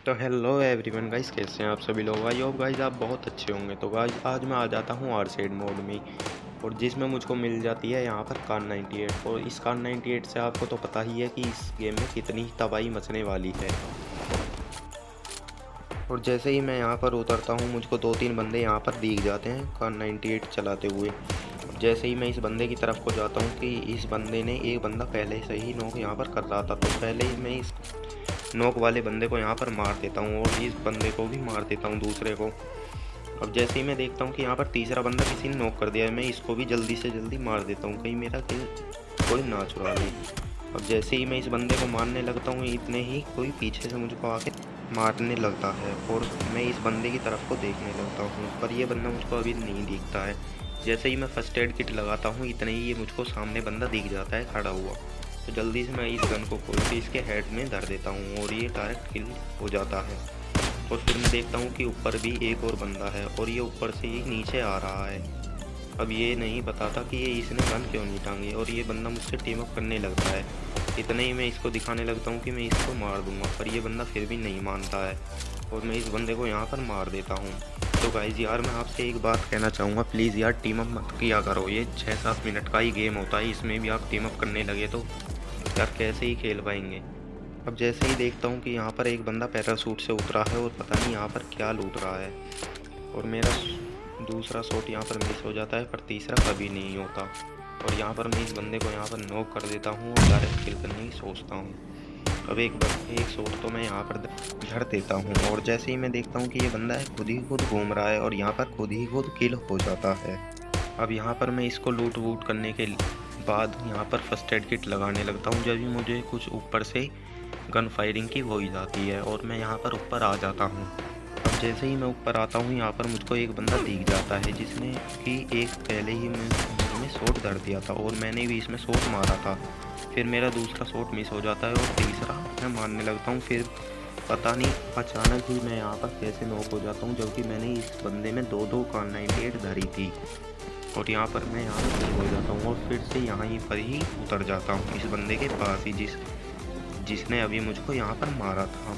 तो hello everyone guys, कैसे हैं आप सभी लोग। आई होप गाइस आप बहुत अच्छे होंगे। तो गाइस आज मैं आ जाता हूँ आर्सेड मोड में, और जिसमें मुझको मिल जाती है यहाँ पर कार 98। और इस कार 98 से आपको तो पता ही है कि इस गेम में कितनी तबाही मचने वाली है। और जैसे ही मैं यहाँ पर उतरता हूँ मुझको 2-3 बंदे यहाँ पर दिख जाते हैं कार 98 चलाते हुए। जैसे ही मैं इस बंदे की तरफ को जाता हूँ कि इस बंदे ने एक बंदा पहले से ही नॉक यहाँ पर कर रहा था, तो पहले ही मैं इस नॉक वाले बंदे को यहाँ पर मार देता हूँ और इस बंदे को भी मार देता हूँ दूसरे को। अब जैसे ही मैं देखता हूँ कि यहाँ पर तीसरा बंदा किसी ने नॉक कर दिया है, मैं इसको भी जल्दी से जल्दी मार देता हूँ, कहीं मेरा किल कोई ना चुरा ले। अब जैसे ही मैं इस बंदे को मारने लगता हूँ इतने ही कोई पीछे से मुझको आके मारने लगता है, और मैं इस बंदे की तरफ को देखने लगता हूँ, पर ये बंदा मुझको अभी नहीं दिखता है। जैसे ही मैं फर्स्ट एड किट लगाता हूँ इतने ही ये मुझको सामने बंदा दिख जाता है खड़ा हुआ, तो जल्दी से मैं इस गन को खोल के इसके हेड में धर देता हूँ और ये डायरेक्ट किल हो जाता है। और फिर मैं देखता हूँ कि ऊपर भी एक और बंदा है और ये ऊपर से ही नीचे आ रहा है। अब ये नहीं पता था कि ये इसने गन क्यों नहीं टांगी, और ये बंदा मुझसे टीम अप करने लगता है। इतने ही मैं इसको दिखाने लगता हूँ कि मैं इसको मार दूंगा, पर ये बंदा फिर भी नहीं मानता है और मैं इस बंदे को यहाँ पर मार देता हूँ। तो गाइज़ यार मैं आपसे एक बात कहना चाहूँगा, प्लीज़ यार टीम अप मत किया करो। ये 6-7 मिनट का ही गेम होता है, इसमें भी आप टीम अप करने लगे तो यार कैसे ही खेल पाएंगे। अब जैसे ही देखता हूँ कि यहाँ पर एक बंदा पैराशूट से उतरा है और पता नहीं यहाँ पर क्या लूट रहा है, और मेरा दूसरा शॉट यहाँ पर मिस हो जाता है, पर तीसरा कभी नहीं होता। और यहाँ पर मैं इस बंदे को यहाँ पर नॉक कर देता हूँ और डायरेक्ट किल करने की सोचता हूँ। अब एक शॉट तो मैं यहाँ पर धर देता हूँ, और जैसे ही मैं देखता हूँ कि ये बंदा है खुद ही खुद घूम रहा है और यहाँ पर खुद ही खुद किल हो जाता है। अब यहाँ पर मैं इसको लूट वूट करने के बाद यहाँ पर फर्स्ट एड किट लगाने लगता हूँ, जब भी मुझे कुछ ऊपर से गन फायरिंग की हो ही जाती है और मैं यहाँ पर ऊपर आ जाता हूँ। अब जैसे ही मैं ऊपर आता हूँ यहाँ पर मुझको एक बंदा दिख जाता है जिसने कि एक पहले ही मैंने शॉट धर दिया था और मैंने भी इसमें शॉट मारा था, फिर मेरा दूसरा शॉट मिस हो जाता है और तीसरा मैं मारने लगता हूँ। फिर पता नहीं अचानक ही मैं यहाँ पर कैसे नॉक हो जाता हूँ, जबकि मैंने इस बंदे में 2-2 कार 98 धरी थी, और यहाँ पर मैं यहाँ पर हो जाता हूँ और फिर से यहाँ पर ही उतर जाता हूँ इस बंदे के पास ही जिसने अभी मुझको यहाँ पर मारा था।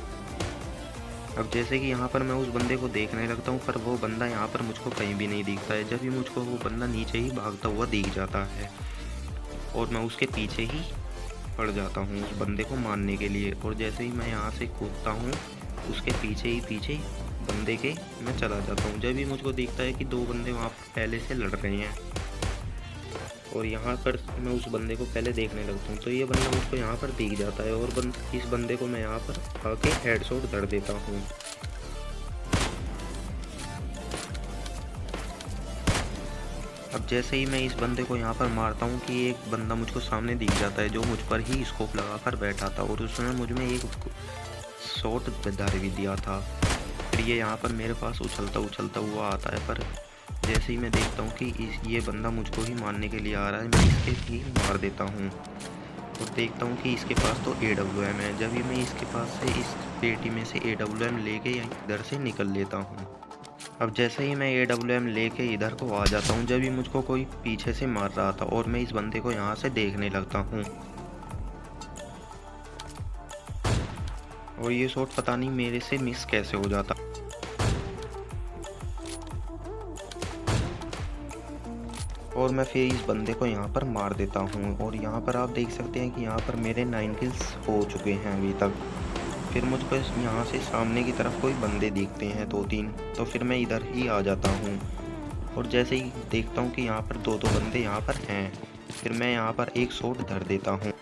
अब जैसे कि यहाँ पर मैं उस बंदे को देखने लगता हूँ, पर वो बंदा यहाँ पर मुझको कहीं भी नहीं दिखता है, जब भी मुझको वो बंदा नीचे ही भागता हुआ दिख जाता है और मैं उसके पीछे ही पड़ जाता हूँ उस बंदे को मारने के लिए। और जैसे ही मैं यहाँ से कूदता हूँ उसके पीछे बंदे के मैं चला जाता हूँ, जब भी मुझको दिखता है कि 2 बंदे वहाँ पर पहले से लड़ रहे हैं, और यहाँ पर मैं उस बंदे को पहले देखने लगता हूँ, तो ये बंदा मुझको यहाँ पर दिख जाता है और इस बंदे को मैं यहाँ पर आके हेडशॉट धर देता हूँ। अब जैसे ही मैं इस बंदे को यहाँ पर मारता हूँ कि एक बंदा मुझको सामने दिख जाता है जो मुझ पर ही स्कोप लगाकर बैठा था, और उसने मुझ में एक शॉट धर भी दिया था। फिर ये यहाँ पर मेरे पास उछलता हुआ आता है, पर जैसे ही मैं देखता हूँ कि ये बंदा मुझको ही मारने के लिए आ रहा है, मैं इसके भी मार देता हूँ और देखता हूँ कि इसके पास तो AWM है। जब भी मैं इसके पास से इस पेटी में से AWM लेके इधर से निकल लेता हूँ। अब जैसे ही मैं AWM लेके इधर को आ जाता हूँ, जब भी मुझको कोई पीछे से मार रहा था और मैं इस बंदे को यहाँ से देखने लगता हूँ, और ये शॉट पता नहीं मेरे से मिस कैसे हो जाता, और मैं फिर इस बंदे को यहाँ पर मार देता हूँ। और यहाँ पर आप देख सकते हैं कि यहाँ पर मेरे 9 किल्स हो चुके हैं अभी तक। फिर मुझको यहाँ से सामने की तरफ कोई बंदे दिखते हैं 2-3, तो फिर मैं इधर ही आ जाता हूँ और जैसे ही देखता हूँ कि यहाँ पर 2-2 बंदे यहाँ पर हैं, फिर मैं यहाँ पर एक शॉट धर देता हूँ।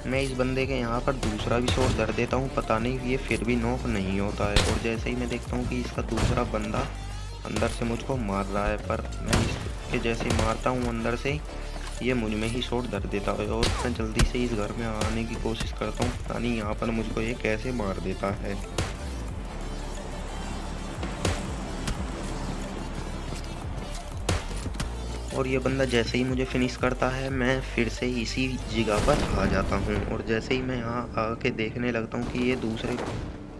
मैं इस बंदे के यहाँ पर दूसरा भी शॉट धर देता हूँ, पता नहीं ये फिर भी नॉक नहीं होता है। और जैसे ही मैं देखता हूँ कि इसका दूसरा बंदा अंदर से मुझको मार रहा है, पर मैं इसके जैसे मारता हूँ अंदर से ये मुझ में ही शॉट धर देता है, और मैं जल्दी से इस घर में आने की कोशिश करता हूँ, पता नहीं यहाँ पर मुझको ये कैसे मार देता है। और ये बंदा जैसे ही मुझे फिनिश करता है मैं फिर से इसी जगह पर आ जाता हूँ, और जैसे ही मैं यहाँ आके देखने लगता हूँ कि ये दूसरे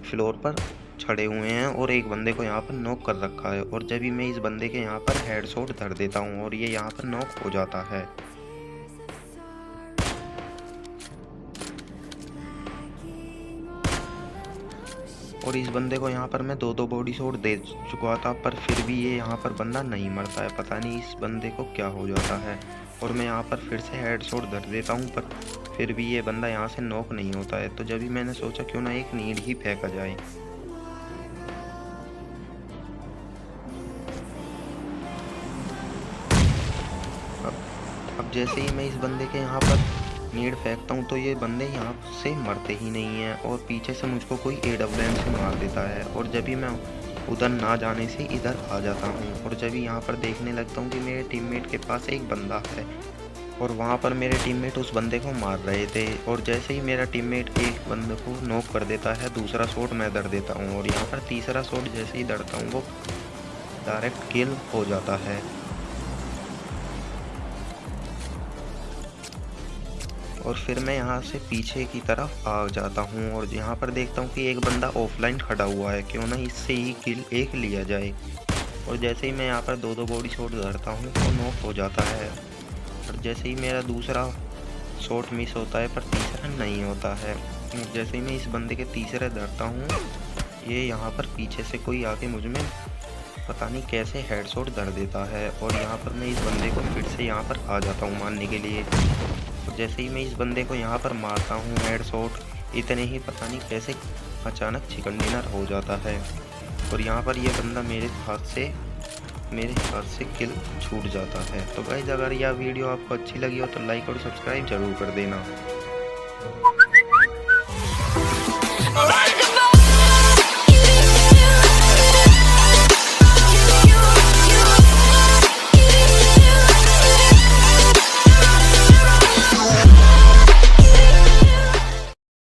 फ्लोर पर छड़े हुए हैं और एक बंदे को यहाँ पर नॉक कर रखा है। और जब भी मैं इस बंदे के यहाँ पर हेडशॉट धर देता हूँ और ये यहाँ पर नॉक हो जाता है। और इस बंदे को यहाँ पर मैं दो बॉडी शॉट दे चुका था, पर फिर भी ये यहाँ पर बंदा नहीं मरता है। पता नहीं इस बंदे को क्या हो जाता है। और मैं यहाँ पर फिर से हेडशॉट धर देता हूँ, पर फिर भी ये बंदा यहाँ से नॉक नहीं होता है। तो जब भी मैंने सोचा क्यों ना एक नीड ही फेंका जाए। अब जैसे ही मैं इस बंदे के यहाँ पर नीड फेंकता हूँ तो ये बंदे यहाँ से मरते ही नहीं हैं और पीछे से मुझको कोई AWM से मार देता है। और जब भी मैं उधर ना जाने से इधर आ जाता हूँ और जब भी यहाँ पर देखने लगता हूँ कि मेरे टीममेट के पास एक बंदा है और वहाँ पर मेरे टीममेट उस बंदे को मार रहे थे। और जैसे ही मेरा टीममेट एक बंदे को नॉक कर देता है, दूसरा शॉट मैं धर देता हूँ और यहाँ पर तीसरा शॉट जैसे ही धरता हूँ वो डायरेक्ट किल हो जाता है। और फिर मैं यहाँ से पीछे की तरफ आ जाता हूँ और यहाँ पर देखता हूँ कि एक बंदा ऑफलाइन खड़ा हुआ है, क्यों ना इससे ही किल एक लिया जाए। और जैसे ही मैं यहाँ पर दो बॉडी शॉट धरता हूँ तो नॉक हो जाता है। और जैसे ही मेरा दूसरा शॉट मिस होता है पर तीसरा नहीं होता है। जैसे ही मैं इस बंदे के तीसरे धरता हूँ, ये यहाँ पर पीछे से कोई आके मुझ में पता नहीं कैसे हेडशॉट धर देता है। और यहाँ पर मैं इस बंदे को फिर से यहाँ पर आ जाता हूँ मारने के लिए। तो जैसे ही मैं इस बंदे को यहाँ पर मारता हूँ हेडशॉट, इतने ही पता नहीं कैसे अचानक चिकन डिनर हो जाता है। और यहाँ पर ये बंदा मेरे हाथ से किल छूट जाता है। तो गाइस, अगर यह वीडियो आपको अच्छी लगी हो तो लाइक और सब्सक्राइब जरूर कर देना।